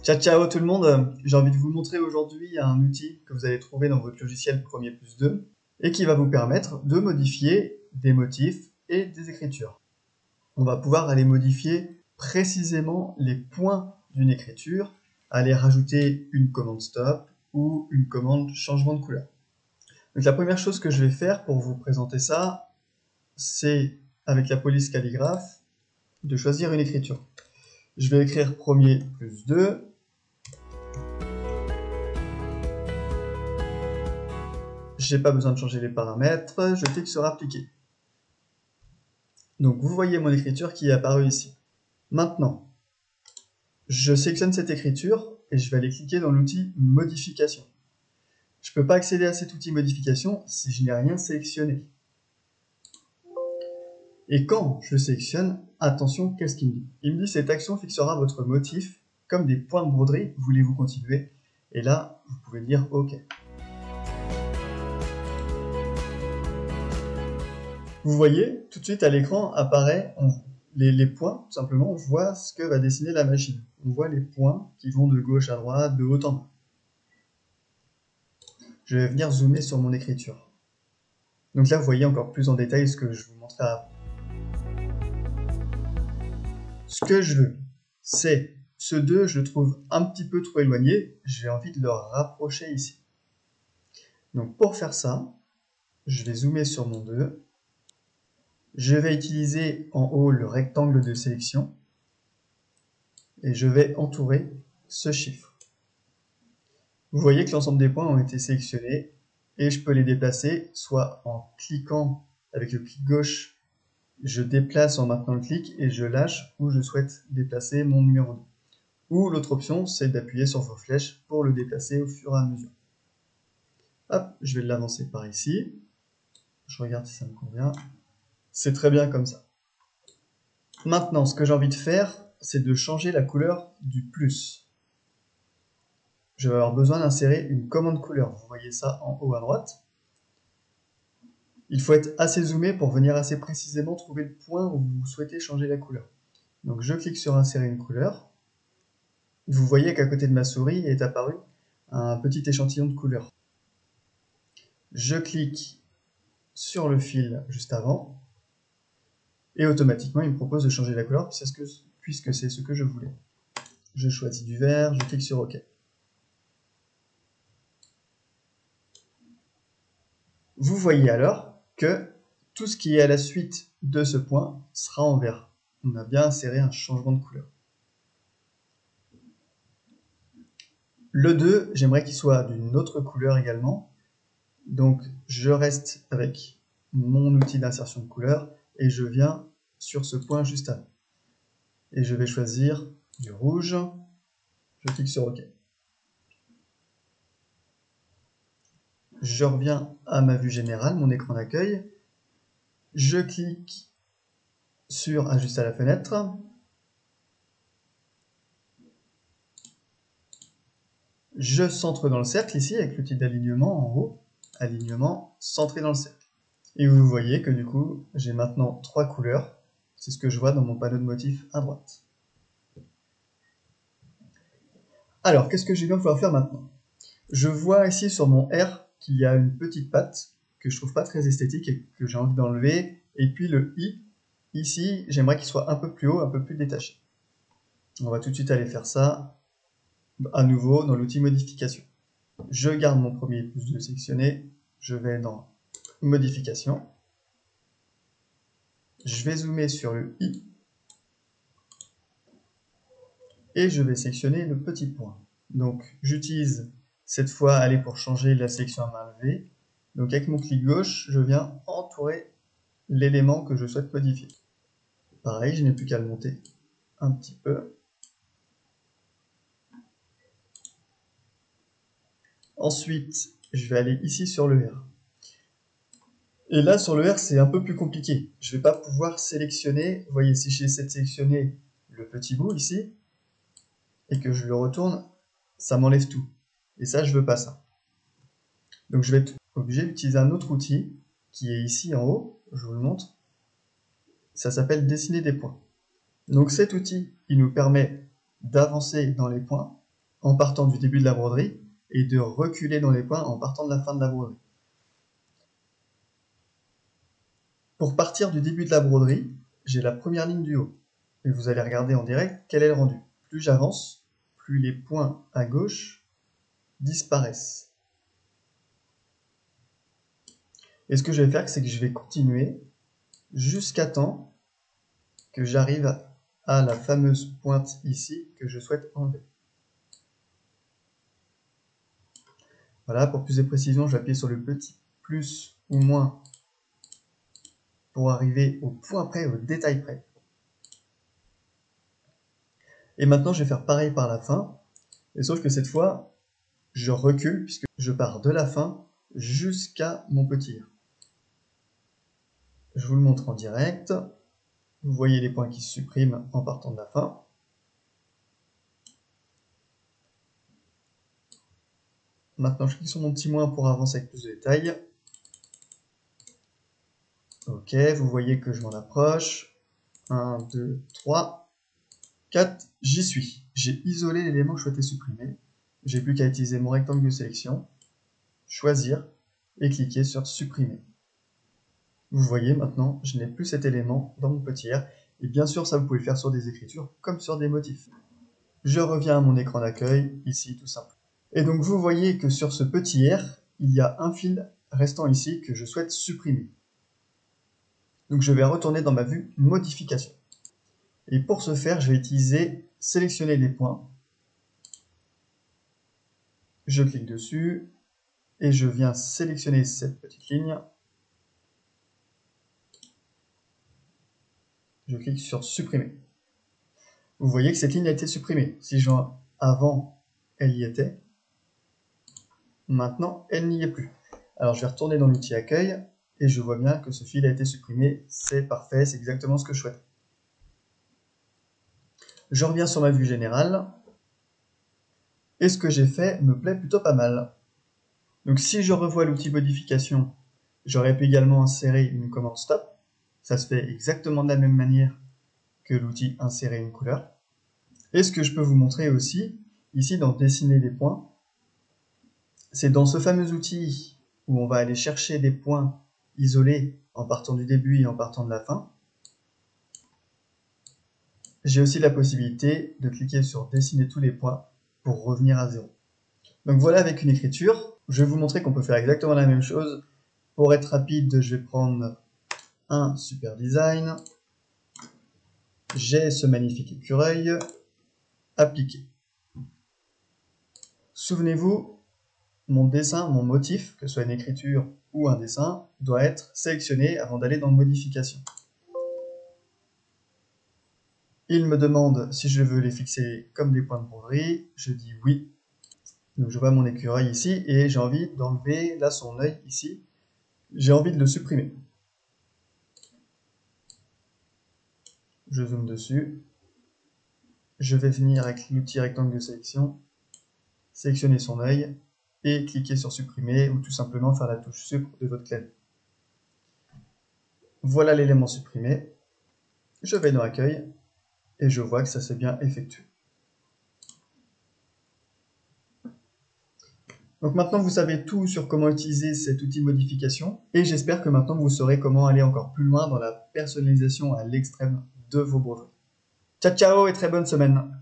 Ciao ciao tout le monde, j'ai envie de vous montrer aujourd'hui un outil que vous allez trouver dans votre logiciel Premier Plus 2 et qui va vous permettre de modifier des motifs et des écritures. On va pouvoir aller modifier précisément les points d'une écriture, aller rajouter une commande stop ou une commande changement de couleur. Donc la première chose que je vais faire pour vous présenter ça, c'est avec la police calligraphe de choisir une écriture. Je vais écrire Premier Plus 2. J'ai pas besoin de changer les paramètres, je clique sur appliquer. Donc vous voyez mon écriture qui est apparue ici. Maintenant, je sélectionne cette écriture et je vais aller cliquer dans l'outil modification. Je ne peux pas accéder à cet outil modification si je n'ai rien sélectionné. Et quand je sélectionne, attention, qu'est-ce qu'il me dit? Il me dit cette action fixera votre motif comme des points de broderie, voulez-vous continuer? Et là, vous pouvez dire OK. Vous voyez, tout de suite à l'écran apparaît les points, tout simplement, on voit ce que va dessiner la machine. On voit les points qui vont de gauche à droite, de haut en bas. Je vais venir zoomer sur mon écriture. Donc là, vous voyez encore plus en détail ce que je vous montrais avant. Ce que je veux, c'est ce 2, je le trouve un petit peu trop éloigné, j'ai envie de le rapprocher ici. Donc pour faire ça, je vais zoomer sur mon 2. Je vais utiliser en haut le rectangle de sélection et je vais entourer ce chiffre. Vous voyez que l'ensemble des points ont été sélectionnés et je peux les déplacer soit en cliquant avec le clic gauche, je déplace en maintenant le clic et je lâche où je souhaite déplacer mon numéro 2. Ou l'autre option, c'est d'appuyer sur vos flèches pour le déplacer au fur et à mesure. Hop, je vais l'avancer par ici. Je regarde si ça me convient. C'est très bien comme ça. Maintenant, ce que j'ai envie de faire, c'est de changer la couleur du plus. Je vais avoir besoin d'insérer une commande couleur. Vous voyez ça en haut à droite. Il faut être assez zoomé pour venir assez précisément trouver le point où vous souhaitez changer la couleur. Donc je clique sur insérer une couleur. Vous voyez qu'à côté de ma souris est apparu un petit échantillon de couleurs. Je clique sur le fil juste avant. Et automatiquement, il me propose de changer la couleur puisque c'est ce que je voulais. Je choisis du vert, je clique sur OK. Vous voyez alors que tout ce qui est à la suite de ce point sera en vert. On a bien inséré un changement de couleur. Le 2, j'aimerais qu'il soit d'une autre couleur également. Donc je reste avec mon outil d'insertion de couleur et je viens sur ce point juste avant. Et je vais choisir du rouge. Je clique sur OK. Je reviens à ma vue générale, mon écran d'accueil. Je clique sur Ajuster la fenêtre. Je centre dans le cercle ici avec l'outil d'alignement en haut. Alignement, centré dans le cercle. Et vous voyez que du coup, j'ai maintenant 3 couleurs. C'est ce que je vois dans mon panneau de motifs à droite. Alors, qu'est-ce que je vais pouvoir faire maintenant? Je vois ici sur mon R qu'il y a une petite patte que je trouve pas très esthétique et que j'ai envie d'enlever. Et puis le I, ici, j'aimerais qu'il soit un peu plus haut, un peu plus détaché. On va tout de suite aller faire ça à nouveau dans l'outil modification. Je garde mon premier plus 2 sélectionné, je vais dans modification. Je vais zoomer sur le I et je vais sélectionner le petit point. Donc j'utilise cette fois aller pour changer la sélection à main levée. Donc avec mon clic gauche, je viens entourer l'élément que je souhaite modifier. Pareil, je n'ai plus qu'à le monter un petit peu. Ensuite, je vais aller ici sur le R. Et là, sur le R, c'est un peu plus compliqué. Je ne vais pas pouvoir sélectionner. Vous voyez, si j'essaie de sélectionner le petit bout ici, et que je le retourne, ça m'enlève tout. Et ça, je veux pas ça. Donc je vais être obligé d'utiliser un autre outil qui est ici en haut, je vous le montre. Ça s'appelle dessiner des points. Donc cet outil, il nous permet d'avancer dans les points en partant du début de la broderie et de reculer dans les points en partant de la fin de la broderie. Pour partir du début de la broderie, j'ai la première ligne du haut. Et vous allez regarder en direct quel est le rendu. Plus j'avance, plus les points à gauche disparaissent. Et ce que je vais faire, c'est que je vais continuer jusqu'à temps que j'arrive à la fameuse pointe ici que je souhaite enlever. Voilà, pour plus de précision, je vais appuyer sur le petit plus ou moins pour arriver au point près, au détail près. Et maintenant, je vais faire pareil par la fin, et sauf que cette fois, je recule puisque je pars de la fin jusqu'à mon petit R. Je vous le montre en direct. Vous voyez les points qui se suppriment en partant de la fin. Maintenant, je clique sur mon petit moins pour avancer avec plus de détails. Ok, vous voyez que je m'en approche. 1, 2, 3, 4, j'y suis. J'ai isolé l'élément que je souhaitais supprimer. J'ai plus qu'à utiliser mon rectangle de sélection, choisir et cliquer sur supprimer. Vous voyez maintenant, je n'ai plus cet élément dans mon petit R. Et bien sûr, ça vous pouvez le faire sur des écritures comme sur des motifs. Je reviens à mon écran d'accueil, ici tout simple. Et donc vous voyez que sur ce petit R, il y a un fil restant ici que je souhaite supprimer. Donc je vais retourner dans ma vue modification. Et pour ce faire, je vais utiliser sélectionner les points. Je clique dessus et je viens sélectionner cette petite ligne. Je clique sur supprimer. Vous voyez que cette ligne a été supprimée. Si je vois avant, elle y était. Maintenant, elle n'y est plus. Alors je vais retourner dans l'outil accueil et je vois bien que ce fil a été supprimé. C'est parfait, c'est exactement ce que je souhaitais. Je reviens sur ma vue générale. Et ce que j'ai fait me plaît plutôt pas mal. Donc si je revois l'outil modification, j'aurais pu également insérer une commande stop. Ça se fait exactement de la même manière que l'outil insérer une couleur. Et ce que je peux vous montrer aussi, ici dans dessiner des points, c'est dans ce fameux outil où on va aller chercher des points isolés en partant du début et en partant de la fin. J'ai aussi la possibilité de cliquer sur dessiner tous les points pour revenir à zéro. Donc voilà, avec une écriture, je vais vous montrer qu'on peut faire exactement la même chose. Pour être rapide, je vais prendre un super design. J'ai ce magnifique écureuil. Appliquer. Souvenez-vous, mon dessin, mon motif, que ce soit une écriture ou un dessin, doit être sélectionné avant d'aller dans modification. Il me demande si je veux les fixer comme des points de broderie. Je dis oui. Donc je vois mon écureuil ici et j'ai envie d'enlever là son œil ici. J'ai envie de le supprimer. Je zoome dessus. Je vais venir avec l'outil rectangle de sélection, sélectionner son œil et cliquer sur supprimer ou tout simplement faire la touche sup de votre clavier. Voilà l'élément supprimé. Je vais dans accueil et je vois que ça s'est bien effectué. Donc maintenant vous savez tout sur comment utiliser cet outil modification et j'espère que maintenant vous saurez comment aller encore plus loin dans la personnalisation à l'extrême de vos broderies. Ciao ciao et très bonne semaine!